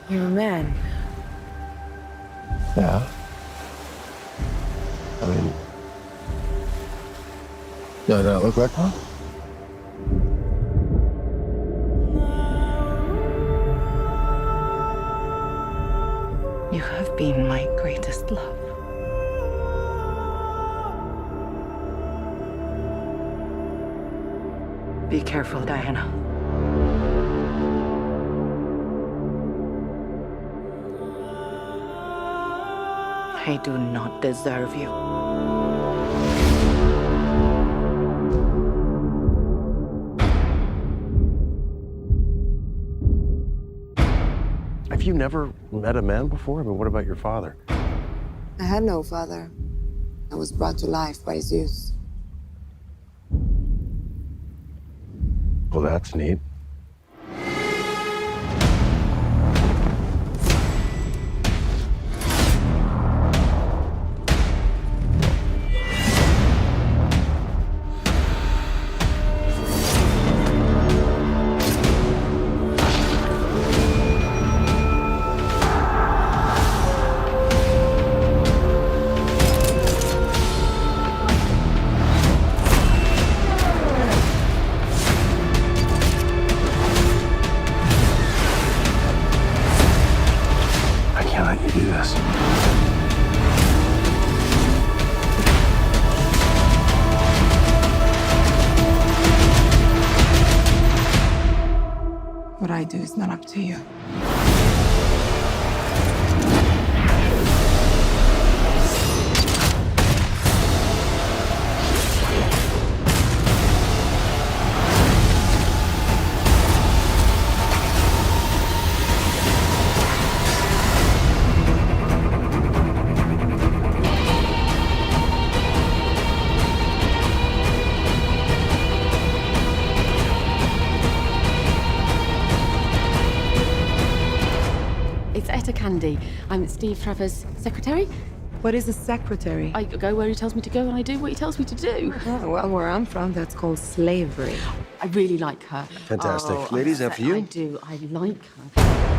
You're a man. Yeah. I mean, do I not look like one? You have been my greatest love. Be careful, Diana. I do not deserve you. Have you never met a man before? I mean, what about your father? I had no father. I was brought to life by Zeus. Well, that's neat. I can't let you do this. What I do is not up to you. It's Etta Candy. I'm Steve Trevor's secretary. What is a secretary? I go where he tells me to go and I do what he tells me to do. Oh, well, where I'm from, that's called slavery. I really like her. Fantastic. Oh, Ladies, I'm after upset. you. I do. I like her.